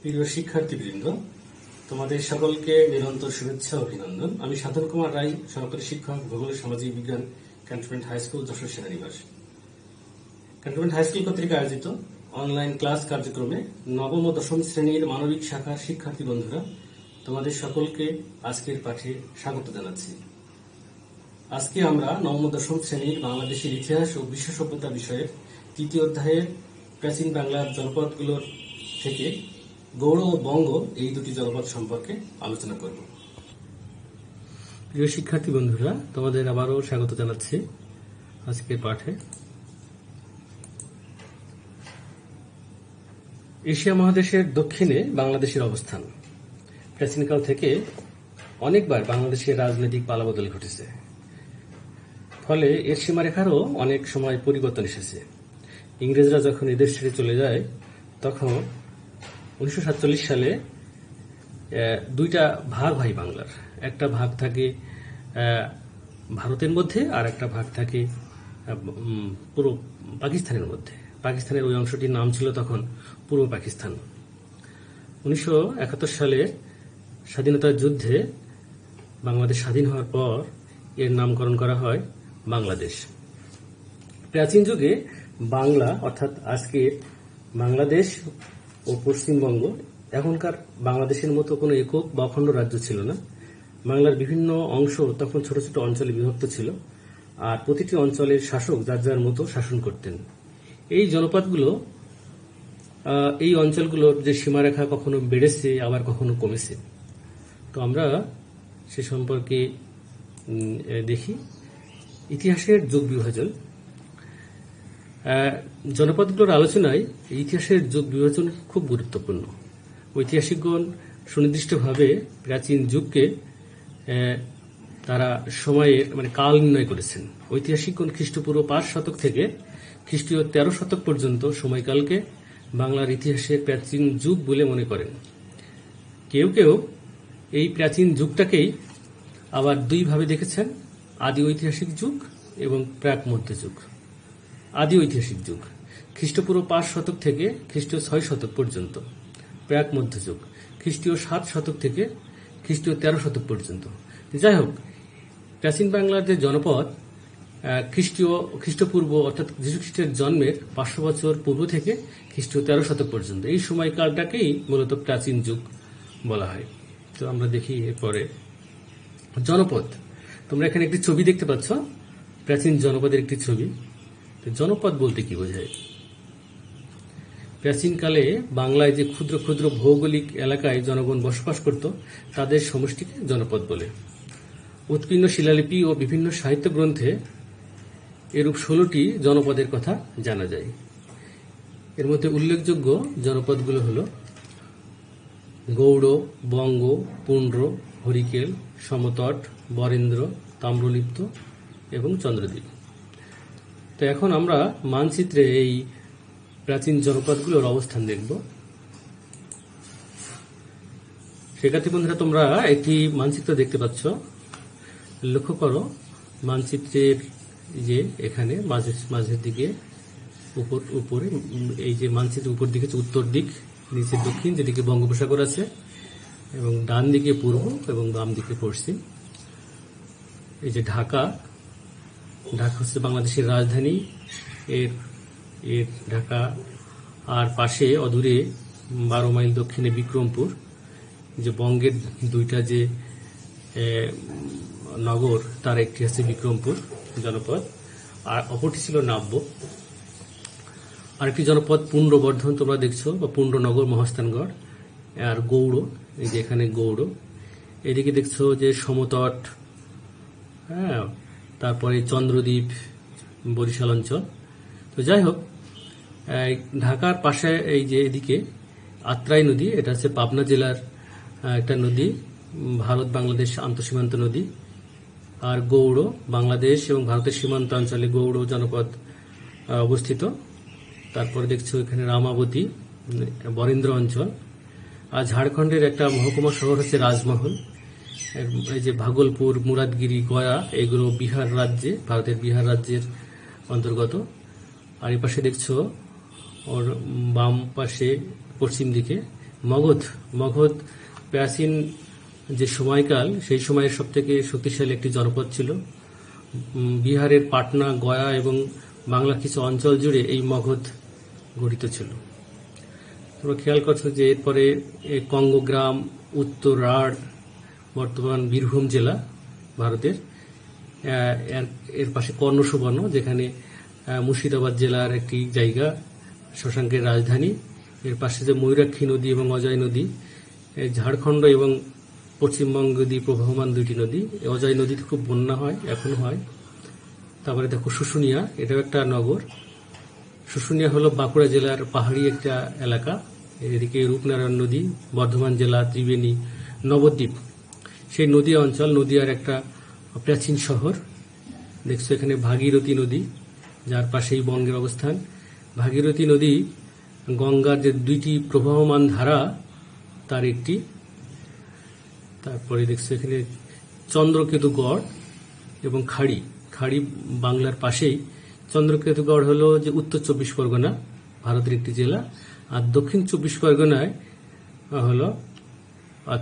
প্রিয় শিক্ষার্থীবৃন্দ, তোমাদের সকলকে নিরন্তর শুভেচ্ছা ও অভিনন্দন। আমি সাধন কুমার রায়, সহকারী শিক্ষক, ভূগোল ও সামাজিক বিজ্ঞান, ক্যান্টনমেন্ট হাই স্কুল, যশোর সেনানিবাস। ক্যান্টনমেন্ট হাই স্কুল কর্তৃক আয়োজিত অনলাইন ক্লাস কার্যক্রমে নবম ও দশম শ্রেণীর মানবিক শাখার শিক্ষার্থী বন্ধুরা, তোমাদের সকলকে আজকের পাঠে স্বাগত জানাচ্ছি। আজকে আমরা নবম ও দশম শ্রেণীর বাংলাদেশের ইতিহাস ও বিশ্ব সভ্যতা বিষয়ের তৃতীয় অধ্যায়ের প্রাচীন বাংলার জনপদগুলোর থেকে গৌড় ও বঙ্গ এই দুটি জনপদ সম্পর্কে আলোচনা করব। প্রিয় শিক্ষার্থী বন্ধুরা, তোমাদের আবারও স্বাগত জানাচ্ছি আজকের পাঠে। এশিয়া মহাদেশের দক্ষিণে বাংলাদেশের অবস্থান। প্রাচীনকাল থেকে অনেকবার বাংলাদেশের রাজনৈতিক পালাবদল ঘটেছে, ফলে এর সীমারেখারও অনেক সময় পরিবর্তন এসেছে। ইংরেজরা যখন এদেশ ছেড়ে চলে যায়, তখন 1947 সালে দুইটা ভাগ হয় বাংলার। একটা ভাগ থাকে ভারতের মধ্যে, আর একটা ভাগ থাকে পুরো পাকিস্তানের মধ্যে। পাকিস্তানের ওই অংশটির নাম ছিল তখন পূর্ব পাকিস্তান। 1971 সালে স্বাধীনতার যুদ্ধে বাংলাদেশ স্বাধীন হওয়ার পর এর নামকরণ করা হয় বাংলাদেশ। প্রাচীন যুগে বাংলা, অর্থাৎ আজকের বাংলাদেশ ও পশ্চিমবঙ্গ, এখনকার বাংলাদেশের মতো কোনো একক বা অখণ্ড রাজ্য ছিল না। বাংলার বিভিন্ন অংশ তখন ছোট ছোট অঞ্চলে বিভক্ত ছিল, আর প্রতিটি অঞ্চলের শাসক যার যার মতো শাসন করতেন। এই জনপদগুলো, এই অঞ্চলগুলোর যে সীমারেখা কখনো বেড়েছে, আবার কখনো কমেছে। তো আমরা সে সম্পর্কে দেখি। ইতিহাসের যুগ বিভাজন। জনপদগুলোর আলোচনায় ইতিহাসের যুগ বিভাজন খুব গুরুত্বপূর্ণ। ঐতিহাসিকগণ সুনির্দিষ্টভাবে প্রাচীন যুগকে তারা সময়ের কাল নির্ণয় করেছেন। ঐতিহাসিকগণ খ্রিস্টপূর্ব 5 শতক থেকে খ্রিস্টীয় 13 শতক পর্যন্ত সময়কালকে বাংলার ইতিহাসের প্রাচীন যুগ বলে মনে করেন। কেউ কেউ এই প্রাচীন যুগটাকেই আবার দুইভাবে দেখেছেন: আদি ঐতিহাসিক যুগ এবং প্রাক মধ্যযুগ। আদি ঐতিহাসিক যুগ খ্রিস্টপূর্ব 5 শতক থেকে খ্রিস্টীয় 6 শতক পর্যন্ত। প্রাক মধ্যযুগ খ্রিস্টীয় 7 শতক থেকে খ্রিস্টীয় 13 শতক পর্যন্ত। যাই হোক, প্রাচীন বাংলার যে জনপদ খ্রিস্টপূর্ব, অর্থাৎ যীশুখ্রিস্টের জন্মের 500 বছর পূর্ব থেকে খ্রিস্টীয় 13 শতক পর্যন্ত, এই সময়কালটাকেই মূলত প্রাচীন যুগ বলা হয়। তো আমরা দেখি এরপরে জনপদ। তোমরা এখানে একটি ছবি দেখতে পাচ্ছ, প্রাচীন জনপদের একটি ছবি। জনপদ বলতে কি বোঝায়? প্রাচীনকালে বাংলায় যে ক্ষুদ্র ক্ষুদ্র ভৌগোলিক এলাকায় জনগণ বসবাস করত, তাদের সমষ্টিকে জনপদ বলে। উৎকীর্ণ শিলালিপি ও বিভিন্ন সাহিত্য গ্রন্থে এরূপ 16টি জনপদের কথা জানা যায়। এর মধ্যে উল্লেখযোগ্য জনপদগুলো হল গৌড়, বঙ্গ, পুন্ড্র, হরিকেল, সমতট, বরেন্দ্র, তাম্রলিপ্ত এবং চন্দ্রদ্বীপ। তো এখন আমরা মানচিত্রে এই প্রাচীন জনপদগুলোর অবস্থান দেখব। শিক্ষার্থী বন্ধুরা, তোমরা একটি মানচিত্র দেখতে পাচ্ছ। লক্ষ্য করো, মানচিত্রের যে এখানে মাঝের দিকে উপরে এই যে মানচিত্রের উপর দিকে উত্তর দিক, নিচে দক্ষিণ, যেদিকে বঙ্গোপসাগর আছে, এবং ডান দিকে পূর্ব এবং বাম দিকে পশ্চিম। এই যে ঢাকা হচ্ছে বাংলাদেশের রাজধানী, এর ঢাকা। আর পাশে অদূরে 12 মাইল দক্ষিণে বিক্রমপুর, যে বঙ্গের দুইটা যে নগর, তার একটি হচ্ছে বিক্রমপুর জনপদ, আর অপরটি ছিল নাব্য। আরেকটি জনপদ পুণ্ড্রবর্ধন তোমরা দেখছো, বা পুণ্ড্রনগর, মহাস্থানগড়। আর গৌড়, এই যে এখানে গৌড়। এদিকে দেখছো যে সমতট, হ্যাঁ, তারপরে চন্দ্রদ্বীপ, বরিশাল অঞ্চল। তো যাই হোক, ঢাকার পাশে এই যে এদিকে আত্রাই নদী, এটা হচ্ছে পাবনা জেলার একটা নদী, ভারত বাংলাদেশ আন্তঃসীমান্ত নদী। আর গৌড়, বাংলাদেশ এবং ভারতের সীমান্ত অঞ্চলে গৌড় জনপদ অবস্থিত। তারপরে দেখছো এখানে রামাবতী, বরেন্দ্র অঞ্চল। আর ঝাড়খণ্ডের একটা মহকুমা শহর হচ্ছে রাজমহল। এই যে ভাগলপুর, মুরাদগিরি, গয়া, এগুলো বিহার রাজ্যে, ভারতের বিহার রাজ্যের অন্তর্গত। আর এই পাশে দেখছো ওর বাম পাশে পশ্চিম দিকে মগধ মগধ প্রাচীন যে সময়কাল, সেই সময়ের সব থেকে শক্তিশালী একটি জনপদ ছিল। বিহারের পাটনা, গয়া এবং বাংলার কিছু অঞ্চল জুড়ে এই মগধ গঠিত ছিল। তোমরা খেয়াল করছো যে এরপরে কঙ্গগ্রাম, উত্তরাঢ়, বর্তমান বীরভূম জেলা ভারতের, এর পাশে কর্ণ সুবর্ণ, যেখানে মুর্শিদাবাদ জেলার একটি জায়গা, শশাঙ্কের রাজধানী। এর পাশে যে ময়ূরাক্ষী নদী এবং অজয় নদী, ঝাড়খণ্ড এবং পশ্চিমবঙ্গ দিয়ে প্রবাহমান দুইটি নদী। অজয় নদীতে খুব বন্যা হয়, এখনো হয়। তারপরে দেখো শুশুনিয়া, এটাও একটা নগর। শুশুনিয়া হলো বাঁকুড়া জেলার পাহাড়ি একটা এলাকা। এদিকে রূপনারায়ণ নদী, বর্ধমান জেলা, ত্রিবেণী, নবদ্বীপ, সেই নদী অঞ্চল। নদীয়ার একটা প্রাচীন শহর। দেখছো এখানে ভাগীরথী নদী, যার পাশেই বঙ্গের অবস্থান। ভাগীরথী নদী গঙ্গার যে দুইটি প্রবাহমান ধারা তার একটি। তারপরে দেখছো এখানে চন্দ্রকেতুগড় এবং খাড়ি। খাড়ি বাংলার পাশেই। চন্দ্রকেতুগড় হলো যে উত্তর 24 পরগনা, ভারতের একটি জেলা। আর দক্ষিণ 24 পরগনায় হলো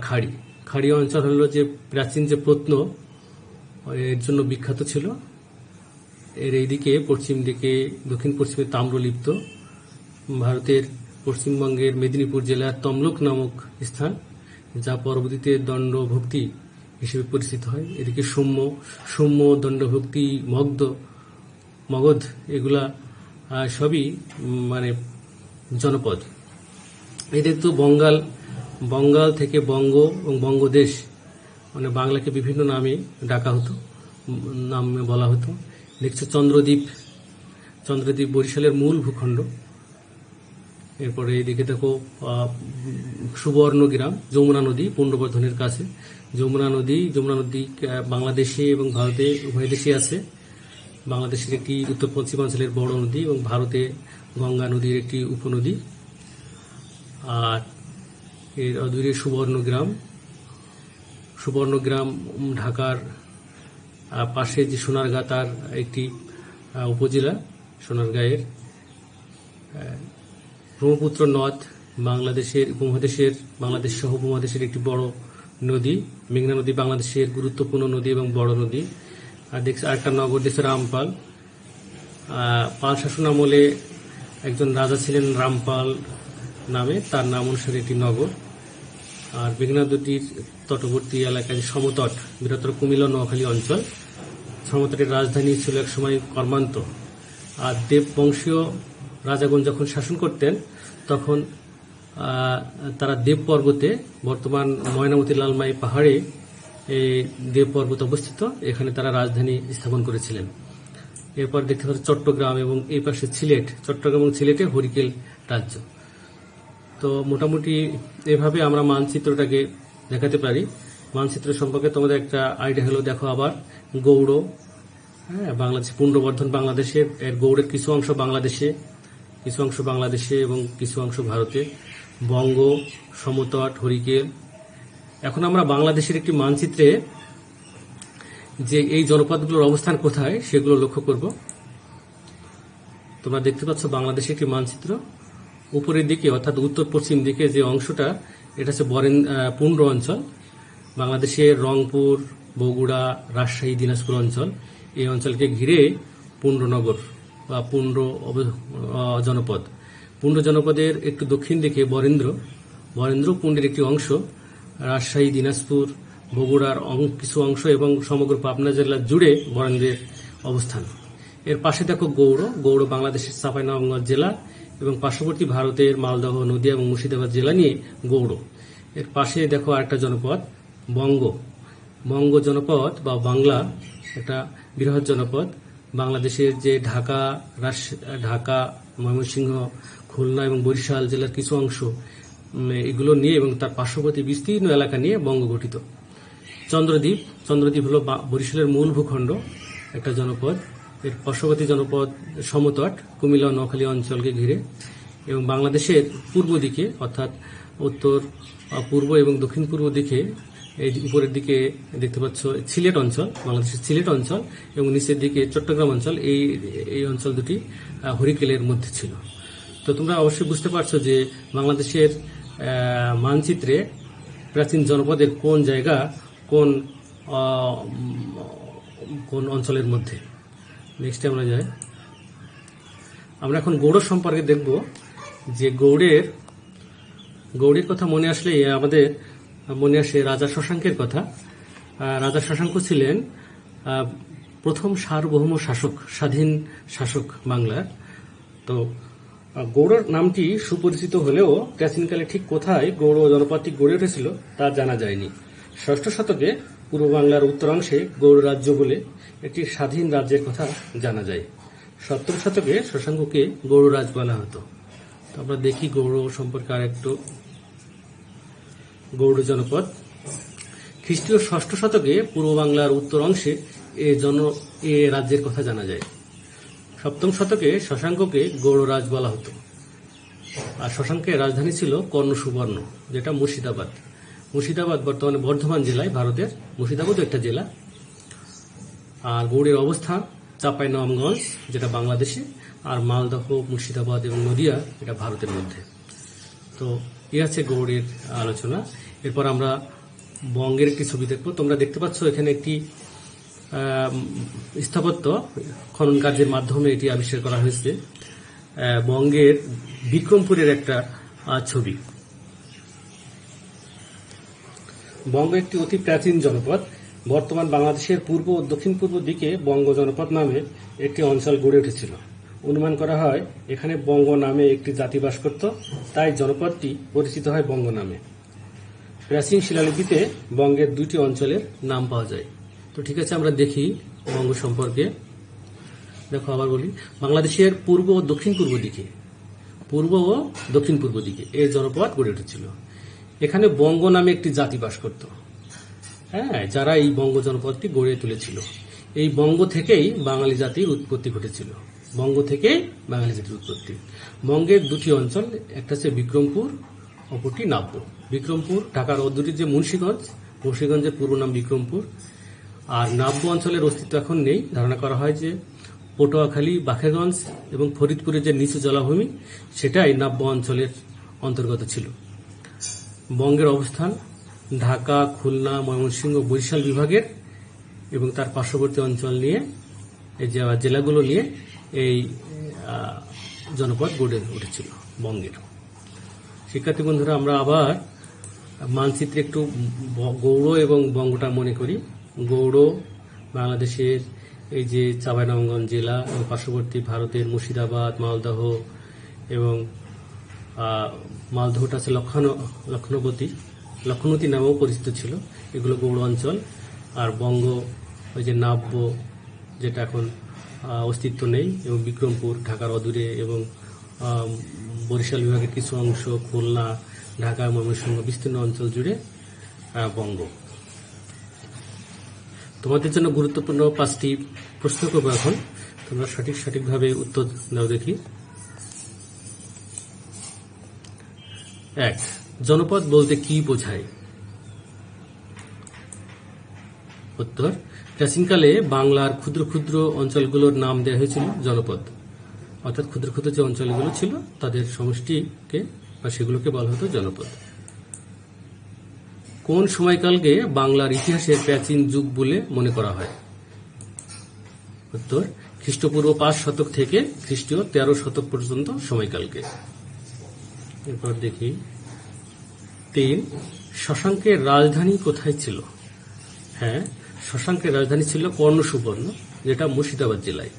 খাড়ি। খাড়ি অঞ্চল হলো যে প্রাচীন যে প্রত্ন, এর জন্য বিখ্যাত ছিল। এর এইদিকে পশ্চিম দিকে, দক্ষিণ পশ্চিমে তাম্রলিপ্ত। ভারতের পশ্চিমবঙ্গের মেদিনীপুর জেলার তমলুক নামক স্থান, যা পরবর্তীতে দণ্ডভক্তি হিসেবে পরিচিত হয়। এদিকে সৌম্য, দণ্ডভক্তি, মগধ, এগুলা সবই মানে জনপদ। এদের তো বঙ্গাল থেকে বঙ্গ এবং বঙ্গদেশ, মানে বাংলাকে বিভিন্ন নামে ডাকা হতো, নামে বলা হতো। দেখছো চন্দ্রদ্বীপ বরিশালের মূল ভূখণ্ড। এরপরে এদিকে দেখো সুবর্ণগ্রাম, যমুনা নদী, পুণ্ডবর্ধনের কাছে। যমুনা নদী বাংলাদেশে এবং ভারতে উভয় দেশে আছে। বাংলাদেশের একটি উত্তর পশ্চিমাঞ্চলের বড় নদী এবং ভারতে গঙ্গা নদীর একটি উপনদী। আর এর অদূরে সুবর্ণগ্রাম ঢাকার পাশে যে সোনারগাঁ, তার একটি উপজেলা। সোনারগাঁয়ের ব্রহ্মপুত্র নদ বাংলাদেশ সহ উপমহাদেশের একটি বড় নদী। মেঘনা নদী বাংলাদেশের গুরুত্বপূর্ণ নদী এবং বড় নদী। আর দেখছি আরেকটা নগর, দেশে রামপাল। পাল শাসন আমলে একজন রাজা ছিলেন রামপাল নামে, তার নাম অনুসারে একটি নগর। আর মেঘনা নদীর তটবর্তী এলাকায় সমতট, বৃহত্তর কুমিল্লা নোয়াখালী অঞ্চল। সমতটের রাজধানী ছিল একসময় কর্মান্ত। আর দেববংশীয় রাজাগণ যখন শাসন করতেন, তখন তারা দেব পর্বতে, বর্তমান ময়নামতি লালমাই পাহাড়ে এই দেব পর্বত অবস্থিত, এখানে তারা রাজধানী স্থাপন করেছিলেন। এরপর দেখতে পাচ্ছি চট্টগ্রাম এবং এই পাশে সিলেট। চট্টগ্রাম এবং সিলেটে হরিকেল রাজ্য। তো মোটামুটি এভাবে আমরা মানচিত্রটাকে দেখাতে পারি। মানচিত্র সম্পর্কে তোমাদের একটা আইডিয়া হলো। দেখো আবার গৌড়, বাংলাদেশ, পুণ্ডবর্ধন বাংলাদেশের, এর গৌড়ের কিছু অংশ বাংলাদেশে এবং কিছু অংশ ভারতে। বঙ্গ, সমতট, হরিকেল। এখন আমরা বাংলাদেশের একটি মানচিত্রে যে এই জনপদগুলোর অবস্থান কোথায় সেগুলো লক্ষ্য করব। তোমরা দেখতে পাচ্ছ বাংলাদেশের একটি মানচিত্র। উপরের দিকে অর্থাৎ উত্তর পশ্চিম দিকে যে অংশটা, এটা হচ্ছে পুণ্ড অঞ্চল। বাংলাদেশের রংপুর, বগুড়া, রাজশাহী, দিনাজপুর অঞ্চল, এই অঞ্চলকে ঘিরে পুণ্ডনগর বা পুণ্ড জনপদ। পুণ্ড জনপদের একটু দক্ষিণ দিকে বরেন্দ্র পুণ্ডের একটি অংশ। রাজশাহী, দিনাজপুর, বগুড়ার কিছু অংশ এবং সমগ্র পাবনা জেলা জুড়ে বরেন্দ্রের অবস্থান। এর পাশে দেখো গৌড় বাংলাদেশের চাঁপাইনবাবগঞ্জ জেলা এবং পার্শ্ববর্তী ভারতের মালদহ, নদিয়া এবং মুর্শিদাবাদ জেলা নিয়ে গৌড়। এর পাশে দেখো আরেকটা জনপদ বঙ্গ জনপদ বা বাংলা, একটা বৃহৎ জনপদ। বাংলাদেশের যে ঢাকা, ময়মনসিংহ, খুলনা এবং বরিশাল জেলার কিছু অংশ, এগুলো নিয়ে এবং তার পার্শ্ববর্তী বিস্তীর্ণ এলাকা নিয়ে বঙ্গ গঠিত। চন্দ্রদ্বীপ হলো বরিশালের মূল ভূখণ্ড, একটা জনপদ। এর পার্শ্ববর্তী জনপদ সমতট, কুমিল্লা ও নোয়াখালী অঞ্চলকে ঘিরে। এবং বাংলাদেশের পূর্ব দিকে অর্থাৎ উত্তর পূর্ব এবং দক্ষিণ পূর্ব দিকে, এই উপরের দিকে দেখতে পাচ্ছ সিলেট অঞ্চল, বাংলাদেশের সিলেট অঞ্চল, এবং নিচের দিকে চট্টগ্রাম অঞ্চল। এই অঞ্চল দুটি হরিকেলের মধ্যে ছিল। তো তোমরা অবশ্যই বুঝতে পারছো যে বাংলাদেশের মানচিত্রে প্রাচীন জনপদের কোন জায়গা কোন কোন অঞ্চলের মধ্যে। নেক্সটে আমরা যাই। আমরা এখন গৌড় সম্পর্কে দেখব যে গৌড়ের কথা মনে আসলে আমাদের মনে আসে রাজা শশাঙ্কের কথা। রাজা শশাঙ্ক ছিলেন প্রথম সার্বভৌম শাসক, স্বাধীন শাসক বাংলার। তো গৌড় নামটি সুপরিচিত হলেও প্রাচীনকালে ঠিক কোথায় গৌড় জনপদটি গড়ে উঠেছিল তা জানা যায়নি। ষষ্ঠ শতকে পূর্ব বাংলার উত্তরাংশে গৌড় রাজ্য বলে একটি স্বাধীন রাজ্যের কথা জানা যায়। সপ্তম শতকে শশাঙ্ককে গৌড়রাজ বলা হতো। তো আমরা দেখি গৌড় সম্পর্কে আর একটু। গৌড় জনপদ খ্রিস্টীয় ষষ্ঠ শতকে পূর্ব বাংলার উত্তর অংশে এ রাজ্যের কথা জানা যায়। সপ্তম শতকে শশাঙ্ককে গৌড়রাজ বলা হতো। আর শশাঙ্কের রাজধানী ছিল কর্ণসুবর্ণ, যেটা মুর্শিদাবাদ। মুর্শিদাবাদ বর্তমানে বর্ধমান জেলায়, ভারতের। মুর্শিদাবাদও একটা জেলা। আর গৌড়ের অবস্থান চাঁপাইনবাবগঞ্জ, যেটা বাংলাদেশে, আর মালদহ, মুর্শিদাবাদ এবং নদিয়া, এটা ভারতের মধ্যে। তো এই আছে গৌড়ের আলোচনা। এরপর আমরা বঙ্গের একটি ছবি দেখব। তোমরা দেখতে পাচ্ছ এখানে একটি স্থাপত্য খনন কার্যের মাধ্যমে এটি আবিষ্কার করা হয়েছে। বঙ্গের বিক্রমপুরের একটা ছবি। বঙ্গ একটি অতি প্রাচীন জনপদ। বর্তমান বাংলাদেশের পূর্ব ও দক্ষিণ পূর্ব দিকে বঙ্গ জনপদ নামে একটি অঞ্চল গড়ে উঠেছিল। অনুমান করা হয় এখানে বঙ্গ নামে একটি জাতি বাস করত, তাই জনপদটি পরিচিত হয় বঙ্গ নামে। প্রাচীন শিলালিপিতে বঙ্গের দুটি অঞ্চলের নাম পাওয়া যায়। তো ঠিক আছে, আমরা দেখি বঙ্গ সম্পর্কে। দেখো, আবার বলি, বাংলাদেশের পূর্ব ও দক্ষিণ পূর্ব দিকে এই জনপদ গড়ে উঠেছিল। এখানে বঙ্গ নামে একটি জাতি বাস করত, যারা এই বঙ্গ জনপদটি গড়ে তুলেছিল। এই বঙ্গ থেকেই বাঙালি জাতির উৎপত্তি ঘটেছিল। বঙ্গের দুটি অঞ্চল, একটা হচ্ছে বিক্রমপুর, অপরটি নাব্য। বিক্রমপুর ঢাকার অদূরে যে মুন্সিগঞ্জের পূর্ব নাম বিক্রমপুর। আর নাব্য অঞ্চলের অস্তিত্ব এখন নেই। ধারণা করা হয় যে পটুয়াখালী, বাখেরগঞ্জ এবং ফরিদপুরের যে নিচু জলাভূমি, সেটাই নাব্য অঞ্চলের অন্তর্গত ছিল। বঙ্গের অবস্থান ঢাকা, খুলনা, ময়মনসিংহ, বরিশাল বিভাগের এবং তার পার্শ্ববর্তী অঞ্চল নিয়ে, এই জেলাগুলো নিয়ে এই জনপদ গড়ে উঠেছিল বঙ্গের। শিক্ষার্থী বন্ধুরা, আমরা আবার মানচিত্রে একটু গৌড় এবং বঙ্গটা মনে করি। গৌড় বাংলাদেশের এই যে চাঁপাইনবাবগঞ্জ জেলা এবং পার্শ্ববর্তী ভারতের মুর্শিদাবাদ, মালদহ এবং মালদহটা আছে লক্ষণবতী নামেও পরিচিত ছিল। এগুলো গৌড় অঞ্চল। আর বঙ্গ ওই যে নাব্য, যেটা এখন অস্তিত্ব নেই, এবং বিক্রমপুর ঢাকার অদূরে এবং বরিশাল বিভাগের কিছু অংশ, খুলনা, ঢাকা, ময়মনসিংহ বিস্তীর্ণ অঞ্চল জুড়ে বঙ্গ। তোমাদের জন্য গুরুত্বপূর্ণ 5টি প্রশ্ন করবো এখন। তোমরা সঠিকভাবে উত্তর দাও দেখি। 1. জনপদ বলতে কি বোঝায়? উত্তর: প্রাচীনকালে বাংলার ক্ষুদ্র ক্ষুদ্র অঞ্চলগুলোর নাম দেওয়া হয়েছিল জনপদ। অর্থাৎ ক্ষুদ্র ক্ষুদ্র যে অঞ্চলগুলো ছিল তাদের সমষ্টিকে বা সেগুলোকে বলা হতো জনপদ। কোন সময়কালকে বাংলার ইতিহাসের প্রাচীন যুগ বলে মনে করা হয়? উত্তর: খ্রিস্টপূর্ব 5 শতক থেকে খ্রিস্টীয় 13 শতক পর্যন্ত সময়কালকে। এরপর দেখি 3. শশাঙ্কের রাজধানী কোথায় ছিল? শশাঙ্কের রাজধানী ছিল কর্ণসুবর্ণ, যেটা মুর্শিদাবাদ জেলায়,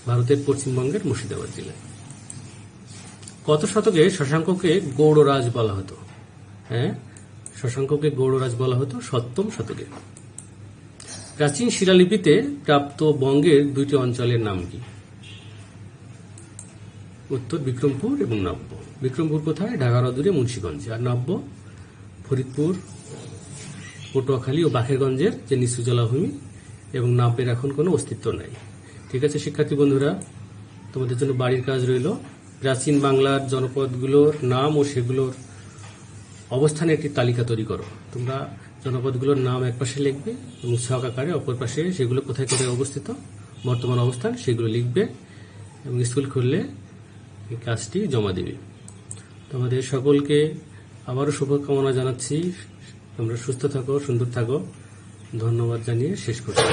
ভারতের পশ্চিমবঙ্গের মুর্শিদাবাদ জেলায়। কত শতকে শশাঙ্ককে গৌড়রাজ বলা হতো? শশাঙ্ককে গৌড়রাজ বলা হতো 7ম শতকে। প্রাচীন শিলালিপিতে প্রাপ্ত বঙ্গের দুইটি অঞ্চলের নাম কি? উত্তর: বিক্রমপুর এবং নাব্য। বিক্রমপুর কোথায়? ঢাকার অদূরে মুন্সিগঞ্জ। আর নাব্য ফরিদপুর, পটুয়াখালী ও বাখেরগঞ্জের যে নিচু জলাভূমি, এবং নাব্যের এখন কোনো অস্তিত্ব নাই। ঠিক আছে শিক্ষার্থী বন্ধুরা, তোমাদের জন্য বাড়ির কাজ রইল। প্রাচীন বাংলার জনপদগুলোর নাম ও সেগুলোর অবস্থানে একটি তালিকা তৈরি করো। তোমরা জনপদগুলোর নাম এক পাশে লিখবে এবং ছক আকারে অপর পাশে সেগুলো কোথায় কোথায় অবস্থিত, বর্তমান অবস্থান, সেগুলো লিখবে এবং স্কুল খুললে এই কাজটি জমা দিবে। তোমাদের সকলকে আবারও শুভকামনা জানাচ্ছি, তোমরা সুস্থ থাকো, সুন্দর থাকো। ধন্যবাদ জানিয়ে শেষ করছি।